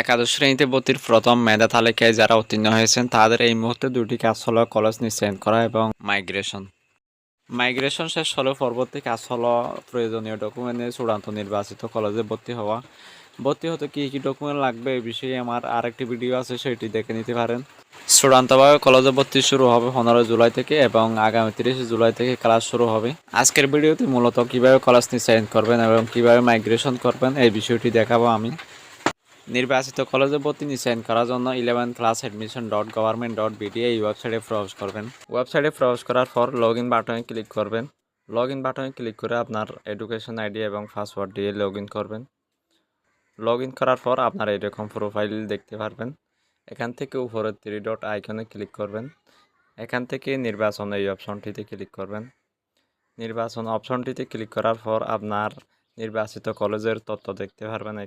একাদশ শ্রেণীতে ভর্তির প্রথম মেধা তালিকায় যারা উত্তীর্ণ হয়েছেন তাদের এই মুহূর্তে দুটি কাজ হলো কলেজ নিশ্চয়ন করা এবং মাইগ্রেশন। মাইগ্রেশন শেষ হলে পরবর্তী কাজ হলো প্রয়োজনীয় ডকুমেন্ট নিয়ে চূড়ান্ত নির্বাচিত কলেজে ভর্তি হওয়া। ভর্তি হতে কী কী ডকুমেন্ট লাগবে এই বিষয়ে আমার আরেকটি ভিডিও আছে, সেটি দেখে নিতে পারেন। চূড়ান্তভাবে কলেজে ভর্তি শুরু হবে 15 জুলাই থেকে এবং আগামী 30 জুলাই থেকে ক্লাস শুরু হবে। আজকের ভিডিওতে মূলত কিভাবে কলেজ নিশ্চয়ন করবেন এবং কিভাবে মাইগ্রেশন করবেন এই বিষয়টি দেখাবো আমি। নির্বাচিত কলেজে ভর্তি নিশ্চয়ন করার জন্য 11classadmission.government.bd এই ওয়েবসাইটে প্রবেশ করবেন। ওয়েবসাইটে প্রবেশ করার পর লগ ইন বাটনে ক্লিক করবেন। লগ ইন বাটনে ক্লিক করে আপনার এডুকেশন আইডি এবং পাসওয়ার্ড দিয়ে লগ ইন করবেন। লগ ইন করার পর আপনার এরকম প্রোফাইল দেখতে পারবেন। এখান থেকে উপরে 3 ডট আইকনে ক্লিক করবেন। এখান থেকে নির্বাচন এই অপশনটিতে ক্লিক করবেন। নির্বাচন অপশনটিতে ক্লিক করার পর আপনার নির্বাচিত কলেজের তথ্য দেখতে পারবেন।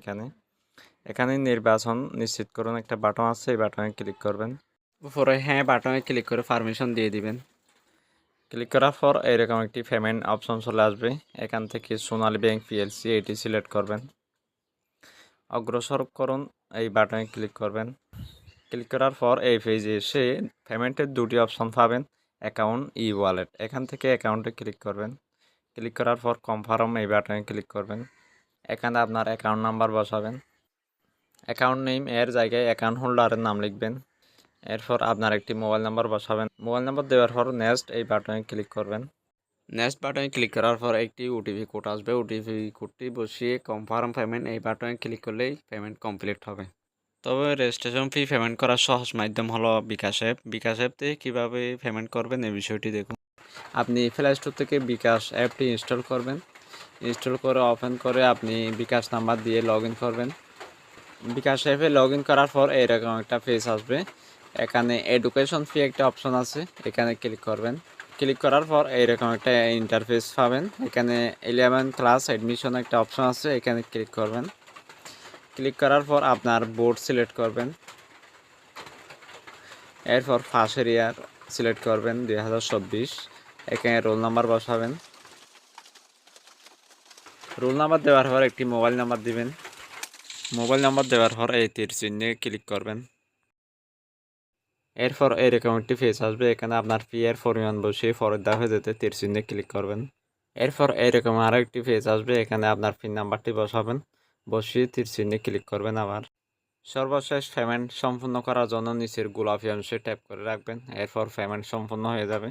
এখানে নির্বাচন নিশ্চিত করুন একটা বাটন আছে, এই বাটনে ক্লিক করবেন। উপরে হ্যাঁ বাটনে ক্লিক করে পারমিশন দিয়ে দিবেন। ক্লিক করার পর এরকম একটি পেমেন্ট অপশন চলে আসবে। এখান থেকে সোনালী ব্যাংক পিএলসি এটি সিলেক্ট করবেন। অগ্রসর করুন এই বাটনে ক্লিক করবেন। ক্লিক করার পর এই পেজে এসে পেমেন্টের দুটি অপশন পাবেন, অ্যাকাউন্ট ই ওয়ালেট। এখান থেকে অ্যাকাউন্টে ক্লিক করবেন। ক্লিক করার পর কনফার্ম এই বাটনে ক্লিক করবেন। এখানে আপনার অ্যাকাউন্ট নাম্বার বসাবেন। অ্যাকাউন্ট নেম এর জায়গায় অ্যাকাউন্ট হোল্ডারের নাম লিখবেন। এরপর আপনার একটি মোবাইল নাম্বার বসাবেন। মোবাইল নাম্বার দেওয়ার পর নেক্সট এই বাটনে ক্লিক করবেন। নেক্সট বাটনে ক্লিক করার পর একটি ওটিপি কোড আসবে। ওটিপি কোডটি বসিয়ে কনফার্ম পেমেন্ট এই বাটনে ক্লিক করলেই পেমেন্ট কমপ্লিট হবে। তবে রেজিস্ট্রেশন ফি পেমেন্ট করার সহজ মাধ্যম হলো বিকাশ অ্যাপ। বিকাশ অ্যাপ থেকে কীভাবে পেমেন্ট করবেন এই বিষয়টি দেখুন। আপনি প্লে স্টোর থেকে বিকাশ অ্যাপটি ইনস্টল করবেন। ইনস্টল করে ওপেন করে আপনি বিকাশ নাম্বার দিয়ে লগ ইন করবেন। বিকাশ অ্যাপে লগ ইন করার পর এরকম একটা পেজ আসবে। এখানে এডুকেশন ফি একটা অপশন আছে, এখানে ক্লিক করবেন। ক্লিক করার পর এইরকম একটা ইন্টারফেস পাবেন। এখানে 11 ক্লাস অ্যাডমিশন একটা অপশন আছে, এখানে ক্লিক করবেন। ক্লিক করার পর আপনার বোর্ড সিলেক্ট করবেন। এরপর ফার্স্ট ইয়ার সিলেক্ট করবেন 2024। এখানে রোল নাম্বার বসাবেন। রোল নাম্বার দেওয়ার পর একটি মোবাইল নাম্বার দিবেন। মোবাইল নাম্বার দেওয়ার পর এই তীর চিহ্নে ক্লিক করবেন। এরপর এরকম একটি পেজ আসবে। এখানে আপনার ফি এর পরিমাণ বসিয়ে পরের ধাপে যেতে তীর চিহ্নে ক্লিক করবেন। এরপর এরকম আরও একটি পেজ আসবে। এখানে আপনার পিন নাম্বারটি বসাবেন, বসিয়ে তীর চিহ্নে ক্লিক করবেন। আবার সর্বশেষ পেমেন্ট সম্পূর্ণ করার জন্য নিচের গোলাপি অংশে ট্যাপ করে রাখবেন। এরপর পেমেন্ট সম্পূর্ণ হয়ে যাবে।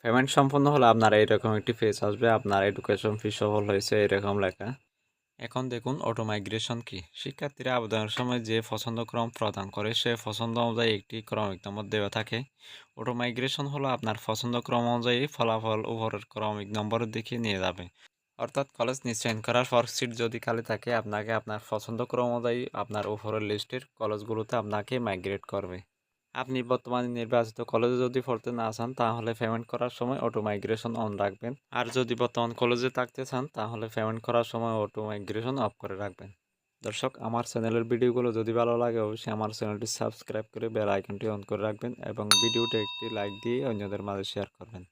পেমেন্ট সম্পূর্ণ হলে আপনার এইরকম একটি পেজ আসবে। আপনার এডুকেশন ফি সফল হয়েছে এরকম লেখা। এখন দেখুন অটো মাইগ্রেশন কি। শিক্ষার্থীরা আবেদনের সময় যে পছন্দ ক্রম প্রদান করে সে পছন্দ অনুযায়ী একটি ক্রমিক নম্বর দেওয়া থাকে। অটো মাইগ্রেশন হলো আপনার পছন্দ ক্রম অনুযায়ী ফলাফল উপরের ক্রমিক নম্বরের দিকে নিয়ে যাবে। অর্থাৎ কলেজ নিশ্চয়ন করার পর সিট যদি খালি থাকে আপনাকে আপনার পছন্দ ক্রম অনুযায়ী আপনার উপরের লিস্টের কলেজগুলোতে আপনাকে মাইগ্রেট করবে। আপনি বর্তমানে নির্বাচিত কলেজে যদি পড়তে না চান তাহলে পেমেন্ট করার সময় অটো মাইগ্রেশন অন রাখবেন। আর যদি বর্তমান কলেজে থাকতে চান তাহলে পেমেন্ট করার সময় অটো মাইগ্রেশন অফ করে রাখবেন। দর্শক, আমার চ্যানেলের ভিডিওগুলো যদি ভালো লাগে অবশ্যই আমার চ্যানেলটি সাবস্ক্রাইব করে বেল আইকনটি অন করে রাখবেন এবং ভিডিওটি একটি লাইক দিয়ে অন্যদের মাঝে শেয়ার করবেন।